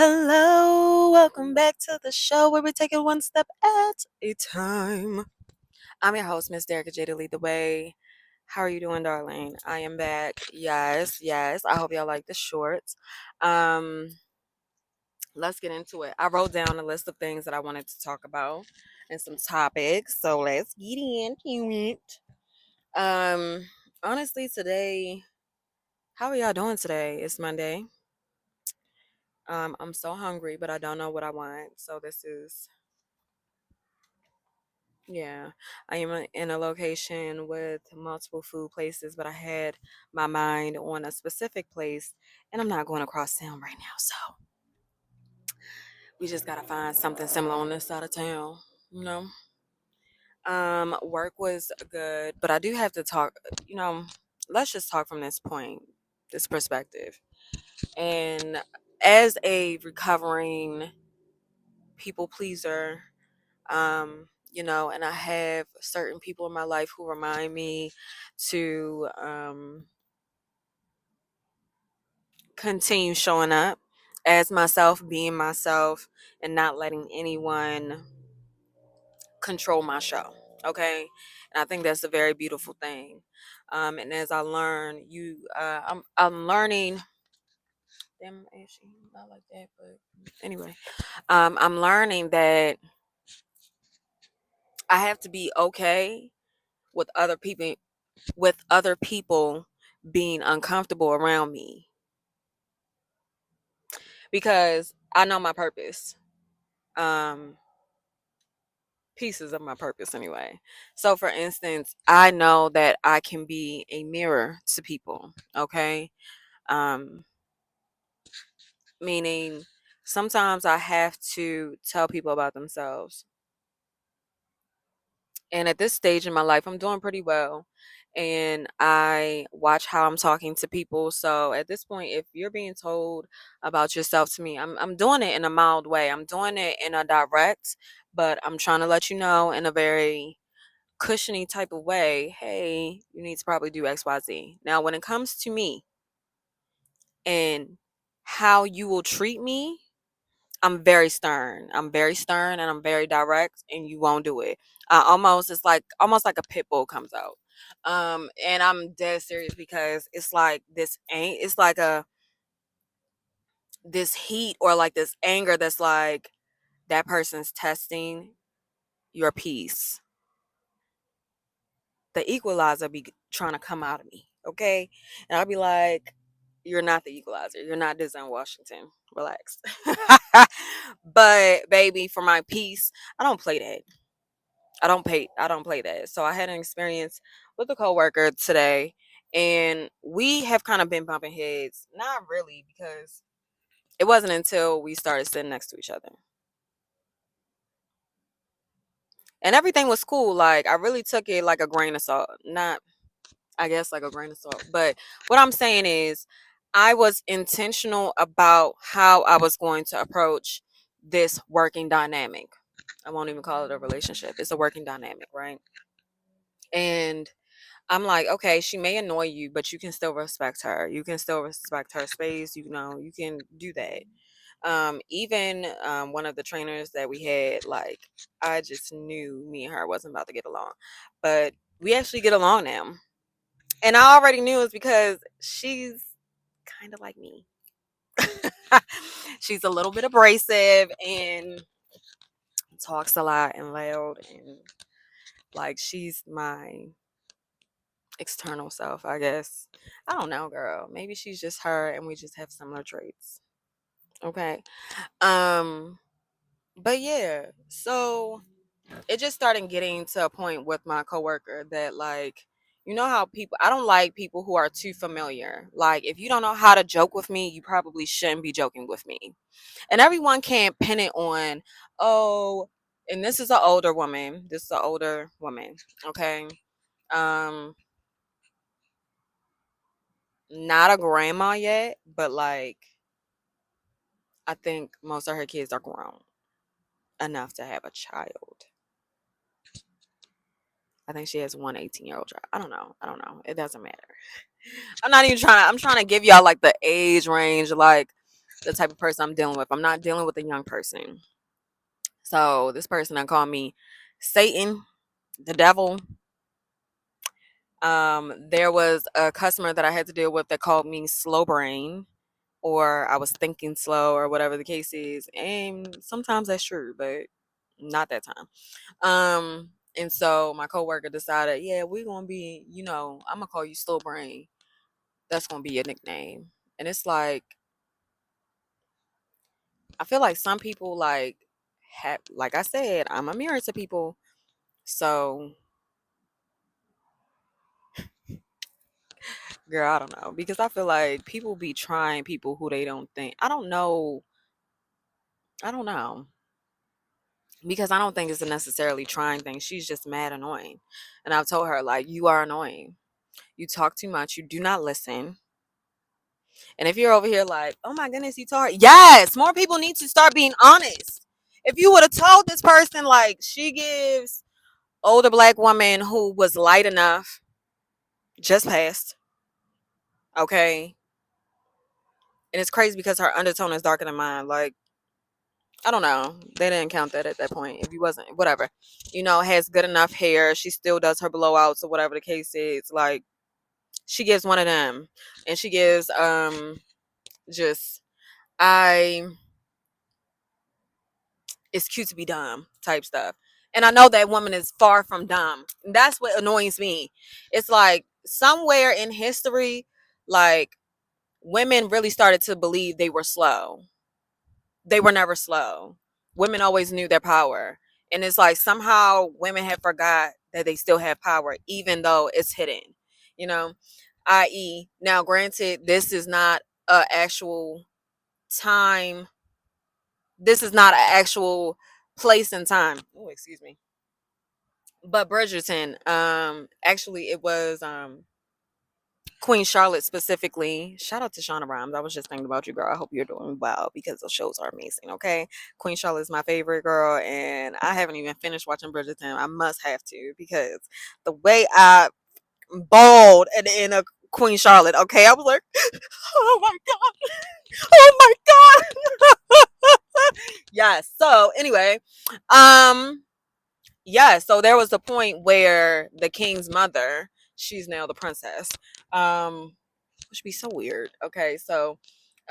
Hello, welcome back to the show where we take it one step at a time. I'm your host, Miss Derek J to lead the way. How are you doing, darling? I am back. Yes, yes. I hope y'all like the shorts. Um, let's get into it. I wrote down a list of things that I wanted to talk about and some topics. So let's get into it. Um, honestly, today, how are y'all doing today? It's Monday. I'm so hungry, but I don't know what I want. So this is yeah. I am in a location with multiple food places, but I had my mind on a specific place, and I'm not going across town right now. So we just gotta find something similar on this side of town, you know. Work was good, but I do have to talk. You know, let's just talk from this point, this perspective, and as a recovering people pleaser, and I have certain people in my life who remind me to continue showing up as myself, being myself, and not letting anyone control my show. Okay, and I think that's a very beautiful thing. And as I learn, I'm learning. Damn, actually, not like that, but anyway, I'm learning that I have to be okay with other people being uncomfortable around me because I know my purpose. Um Pieces of my purpose anyway. So for instance, I know that I can be a mirror to people, okay? Um Meaning sometimes I have to tell people about themselves. And at this stage in my life, I'm doing pretty well. And I watch how I'm talking to people. So at this point, if you're being told about yourself to me, I'm doing it in a mild way. I'm doing it in a direct, but I'm trying to let you know in a very cushiony type of way, hey, you need to probably do XYZ. Now, when it comes to me and how you will treat me, I'm very stern. I'm very stern and I'm very direct and you won't do it. It's like almost like a pit bull comes out. And I'm dead serious because it's like this ain't it's like a this heat or like this anger that's like that person's testing your peace. The equalizer be trying to come out of me. Okay. And I'll be like, you're not the equalizer. You're not Denzel Washington. Relax. But baby, for my peace, I don't play that. I don't play that. So I had an experience with a coworker today and we have kind of been bumping heads. Not really because it wasn't until we started sitting next to each other. And everything was cool. Like I really took it like a grain of salt. Not I guess like a grain of salt. But what I'm saying is I was intentional about how I was going to approach this working dynamic. I won't even call it a relationship. It's a working dynamic, right? And I'm like, okay, she may annoy you, but you can still respect her. You can still respect her space. You know, you can do that. Even one of the trainers that we had, like, I just knew me and her wasn't about to get along, but we actually get along now. And I already knew it's because she's kind of like me. She's a little bit abrasive and talks a lot and loud and like she's my external self, I guess. I don't know, girl. Maybe she's just her and we just have similar traits. Okay. Um but yeah, so it just started getting to a point with my coworker that like you know how people I don't like people who are too familiar. Like if you don't know how to joke with me, you probably shouldn't be joking with me. And everyone can't pin it on, oh, and this is an older woman. This is an older woman, okay? Um Not a grandma yet, but like I think most of her kids are grown enough to have a child. I think she has one 18-year-old child. I don't know. I don't know. It doesn't matter. I'm not even trying to I'm trying to give y'all like the age range like the type of person I'm dealing with. I'm not dealing with a young person. So this person that called me Satan, the devil. There was a customer that I had to deal with that called me slow brain, or I was thinking slow, or whatever the case is. And sometimes that's true, but not that time. And so my coworker decided, yeah, we're gonna be, I'm gonna call you slow brain. That's gonna be your nickname. And it's like, I feel like some people have, like I said, I'm a mirror to people. So, girl, I don't know, because I feel like people be trying people who they don't think. I don't know. I don't know. Because I don't think it's a necessarily trying thing. She's just mad annoying. And I've told her, like, you are annoying. You talk too much. You do not listen. And if you're over here like, oh my goodness, you told her. Yes, more people need to start being honest. If you would have told this person, like, she gives older black woman who was light enough, just passed, okay? And it's crazy because her undertone is darker than mine. Like, I don't know. They didn't count that at that point. If you wasn't, whatever. Has good enough hair. She still does her blowouts or whatever the case is. Like, she gives one of them. And she gives just I it's cute to be dumb type stuff. And I know that woman is far from dumb. That's what annoys me. It's like somewhere in history, like, women really started to believe they were slow. They were never slow. Women always knew their power. And it's like somehow women have forgot that they still have power, even though it's hidden, you know, i.e., now granted, this is not a actual time. This is not an actual place and time. Oh, excuse me. But Bridgerton, actually it was Queen Charlotte specifically. Shout out to Shauna Rhimes. I was just thinking about you, girl. I hope you're doing well because those shows are amazing. Okay, Queen Charlotte is my favorite girl, and I haven't even finished watching Bridgerton. I must have to because the way I bawled at the end of Queen Charlotte. Okay, I was like, oh my god, oh my god. Yes. So anyway, um, yeah. So there was a point where the king's mother, she's now the princess, um which would be so weird. Okay, so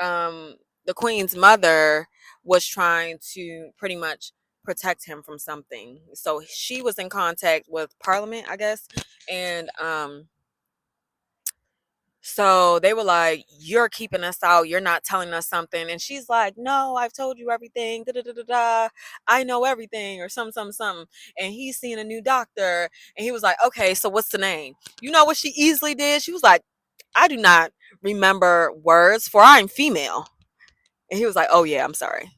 um the queen's mother was trying to pretty much protect him from something. So she was in contact with Parliament, I guess, and so they were like, "You're keeping us out. You're not telling us something." And she's like, "No, I've told you everything. Da da da da da. I know everything, or something." And he's seeing a new doctor, and he was like, "Okay, so what's the name?" You know what she easily did? She was like, "I do not remember words, for I'm female." And he was like, "Oh yeah, I'm sorry."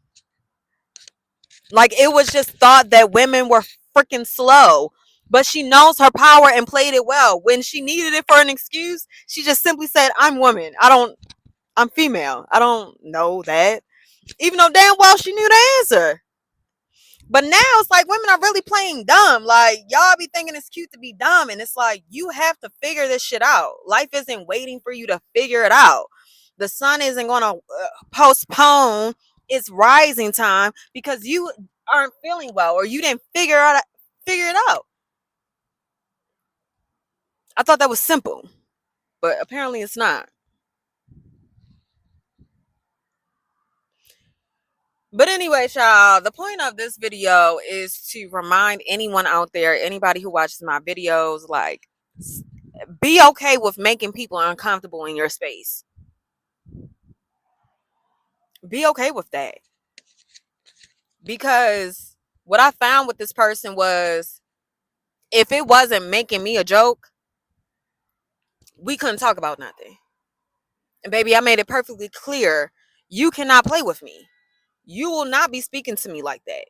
Like, it was just thought that women were freaking slow. But she knows her power and played it well. When she needed it for an excuse, she just simply said, "I'm woman. I'm female. I don't know that." Even though damn well she knew the answer. But now it's like women are really playing dumb. Like, y'all be thinking it's cute to be dumb. And it's like, you have to figure this shit out. Life isn't waiting for you to figure it out. The sun isn't going to postpone its rising time because you aren't feeling well or you didn't figure it out. I thought that was simple, but apparently it's not. But anyway, y'all, the point of this video is to remind anyone out there, anybody who watches my videos, like, be okay with making people uncomfortable in your space. Be okay with that. Because what I found with this person was, if it wasn't making me a joke, we couldn't talk about nothing. And baby, I made it perfectly clear, you cannot play with me. You will not be speaking to me like that.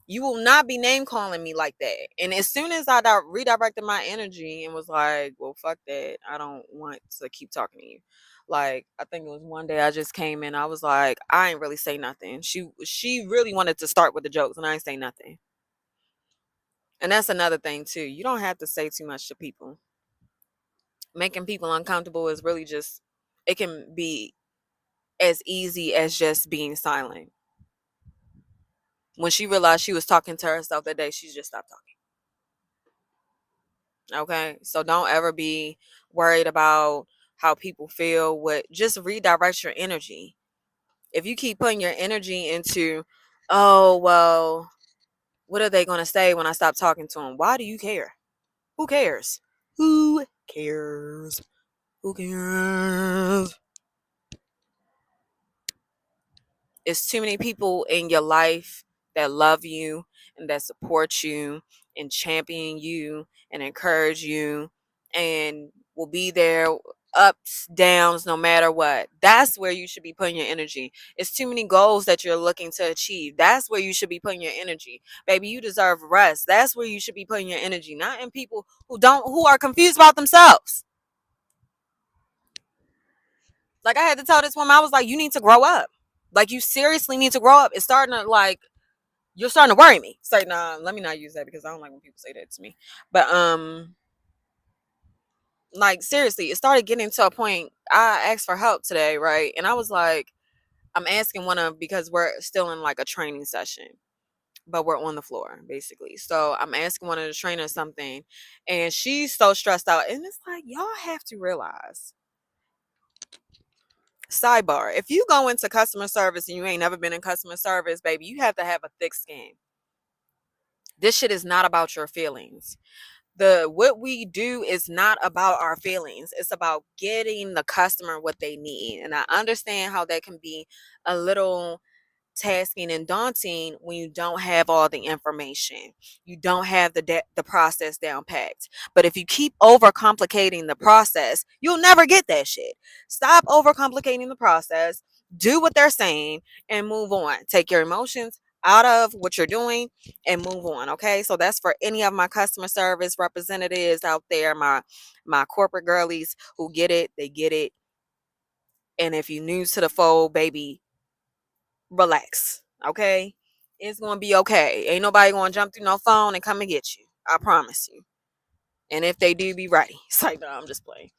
You will not be name calling me like that. And as soon as I redirected my energy and was like, well, fuck that. I don't want to keep talking to you. Like, I think it was one day I just came in. I was like, I ain't really say nothing. She really wanted to start with the jokes and I ain't say nothing. And that's another thing too. You don't have to say too much to people. Making people uncomfortable is really just, it can be as easy as just being silent. When she realized she was talking to herself that day, she just stopped talking. Okay? So don't ever be worried about how people feel. Just redirect your energy. If you keep putting your energy into, oh, well, what are they going to say when I stop talking to them? Why do you care? Who cares? Who cares? Who cares? It's too many people in your life that love you and that support you and champion you and encourage you and will be there, ups, downs, no matter what. That's where you should be putting your energy. It's too many goals that you're looking to achieve. That's where you should be putting your energy. Baby, you deserve rest. That's where you should be putting your energy, not in people who are confused about themselves. Like, I had to tell this woman, I was like, you need to grow up. Like, you seriously need to grow up. It's starting to, like, you're starting to worry me. It's like, nah, let me not use that because I don't like when people say that to me. But like, seriously, it started getting to a point. I asked for help today, right? And I was like, I'm asking because we're still in like a training session, but we're on the floor basically. So I'm asking one of the trainers something, and she's so stressed out. And it's like, y'all have to realize. Sidebar: if you go into customer service and you ain't never been in customer service, baby, you have to have a thick skin. This shit is not about your feelings. What we do is not about our feelings. It's about getting the customer what they need. And I understand how that can be a little tasking and daunting when you don't have all the information. You don't have the process down packed. But if you keep overcomplicating the process, you'll never get that shit. Stop overcomplicating the process. Do what they're saying and move on. Take your emotions out of what you're doing and move on. Okay, so that's for any of my customer service representatives out there, my corporate girlies who get it. They get it. And if you're new to the fold, baby, relax. Okay, it's gonna be okay. Ain't nobody gonna jump through no phone and come and get you. I promise you. And if they do, be ready. It's like, no, I'm just playing.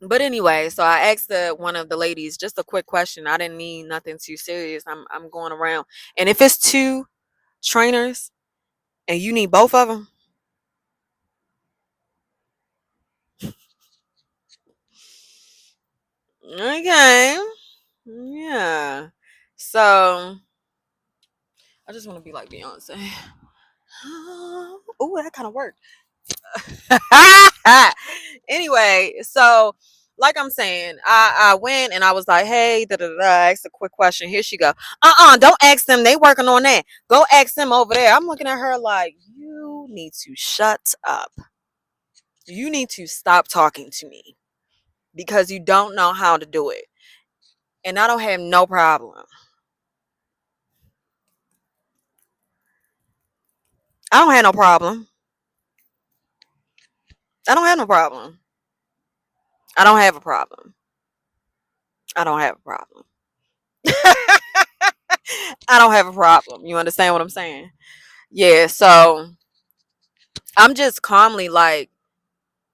But anyway, so I asked one of the ladies just a quick question. I didn't need nothing too serious. I'm going around, and if it's two trainers and you need both of them, okay, yeah. So I just want to be like Beyonce. Oh, that kind of worked. Anyway, so like I'm saying, I went and I was like, hey, da da da. I asked a quick question. Here she go. Don't ask them. They working on that. Go ask them over there. I'm looking at her like, you need to shut up. You need to stop talking to me because you don't know how to do it. And I don't have no problem. I don't have no problem. I don't have no problem. I don't have a problem. I don't have a problem. I don't have a problem. You understand what I'm saying? Yeah, so I'm just calmly like,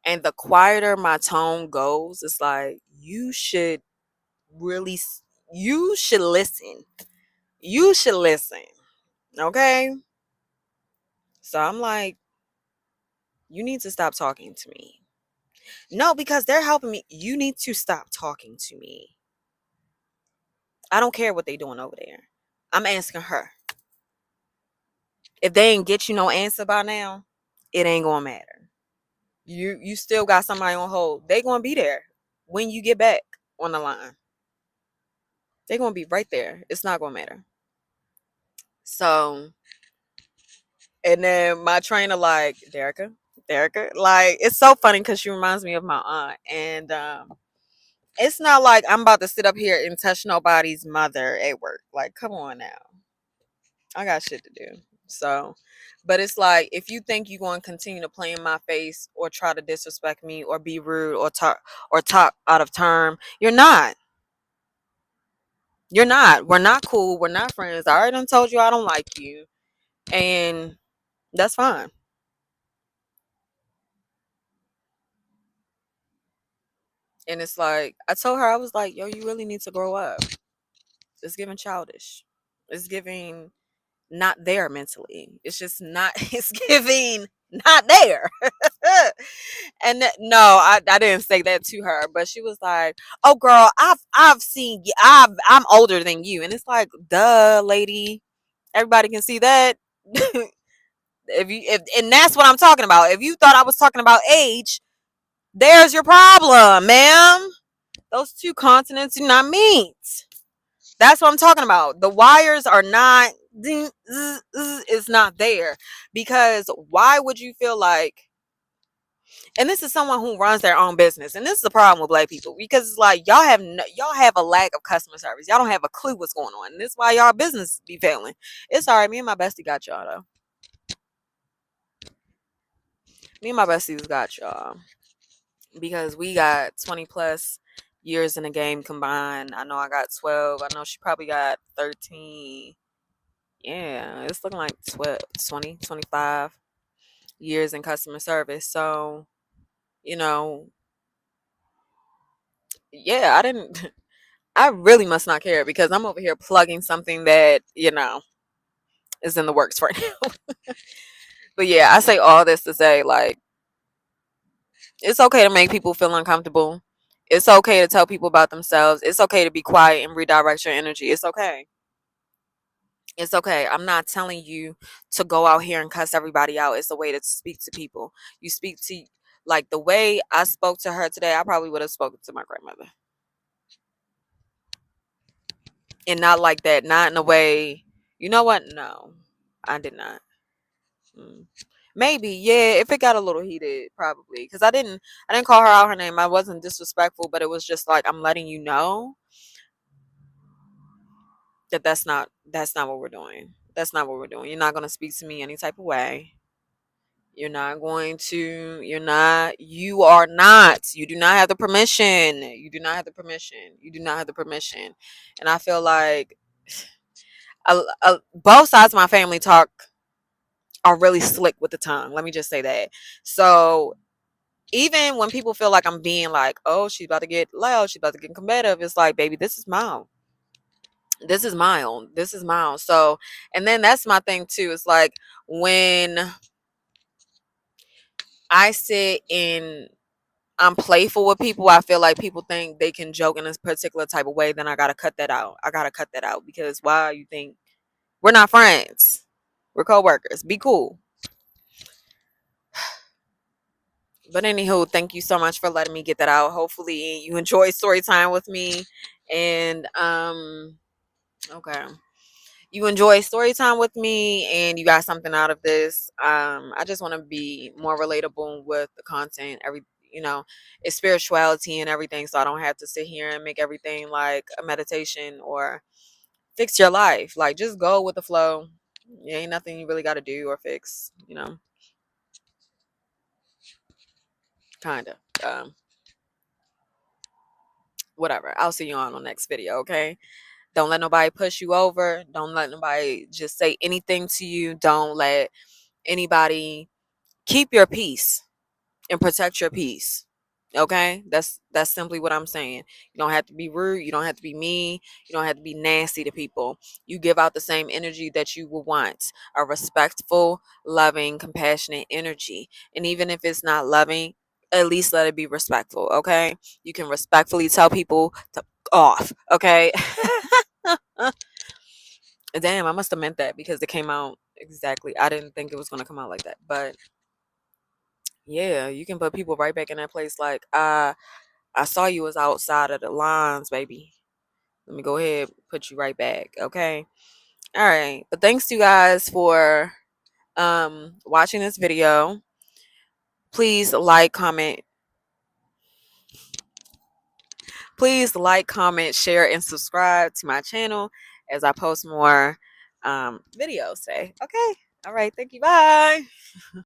and the quieter my tone goes, it's like, really, you should listen. You should listen. Okay? So I'm like, you need to stop talking to me. No, because they're helping me. You need to stop talking to me. I don't care what they doing over there. I'm asking her. If they ain't get you no answer by now, it ain't gonna matter. You still got somebody on hold. They gonna be there when you get back on the line. They gonna be right there. It's not gonna matter. So, and then my trainer like, Derica, like, it's so funny because she reminds me of my aunt, and it's not like I'm about to sit up here and touch nobody's mother at work. Like, come on now, I got shit to do. So, but it's like, if you think you're going to continue to play in my face or try to disrespect me or be rude or talk out of term, you're not. You're not. We're not cool. We're not friends. I already done told you I don't like you, and that's fine. And it's like, I told her, I was like, yo, you really need to grow up. It's giving childish. It's giving not there mentally. It's just not, it's giving not there. No, I didn't say that to her, but she was like, "Oh, girl, I've seen you. I'm older than you," and it's like, "Duh, lady, everybody can see that." And that's what I'm talking about. If you thought I was talking about age, there's your problem, ma'am. Those two continents do not meet. That's what I'm talking about. The wires are not. It's not there because why would you feel like, and this is someone who runs their own business, and this is the problem with black people because it's like y'all have a lack of customer service. Y'all don't have a clue what's going on, and this is why y'all business be failing. It's all right. Me and my bestie got y'all though. Me and my besties got y'all because we got 20 plus years in the game combined. I know I got 12. I know she probably got 13. Yeah, it's looking like 12, 20, 25 years in customer service. So, you know, yeah, I didn't. I really must not care because I'm over here plugging something that, is in the works right now. But yeah, I say all this to say, like, it's okay to make people feel uncomfortable. It's okay to tell people about themselves. It's okay to be quiet and redirect your energy. It's okay. It's okay. I'm not telling you to go out here and cuss everybody out. It's a way to speak to people. You speak to, like, the way I spoke to her today, I probably would have spoken to my grandmother. And not like that. Not in a way, you know what? No, I did not. Mm. Maybe, yeah, if it got a little heated, probably. Because I didn't call her out her name. I wasn't disrespectful, but it was just like, I'm letting you know that that's not what we're doing. That's not what we're doing. You're not gonna speak to me any type of way. You are not, you do not have the permission. You do not have the permission. You do not have the permission. And I feel like both sides of my family talk are really slick with the tongue. Let me just say that. So even when people feel like I'm being like, oh, she's about to get loud, she's about to get combative, it's like, baby, this is mine. This is my own. This is my own. So, and then that's my thing too. It's like when I sit and I'm playful with people, I feel like people think they can joke in this particular type of way, then I gotta cut that out. I gotta cut that out because why you think we're not friends? We're co-workers. Be cool. But anywho, thank you so much for letting me get that out. Hopefully you enjoy story time with me. And okay. You enjoy story time with me and you got something out of this. I just want to be more relatable with the content. It's spirituality and everything, so I don't have to sit here and make everything like a meditation or fix your life. Like, just go with the flow. Ain't nothing you really got to do or fix. Kind of. Whatever. I'll see you on the next video, okay? Don't let nobody push you over. Don't let nobody just say anything to you. Don't let anybody, keep your peace and protect your peace. Okay? That's simply what I'm saying. You don't have to be rude, you don't have to be mean, you don't have to be nasty to people. You give out the same energy that you would want. A respectful, loving, compassionate energy. And even if it's not loving, at least let it be respectful, okay? You can respectfully tell people to off, okay? Damn, I must have meant that because it came out exactly. I didn't think it was going to come out like that. But yeah, you can put people right back in that place. Like, I saw you was outside of the lines, baby. Let me go ahead and put you right back. Okay. All right. But thanks to you guys for watching this video. Please like, comment. Please like, comment, share, and subscribe to my channel as I post more videos today. Okay. All right. Thank you. Bye.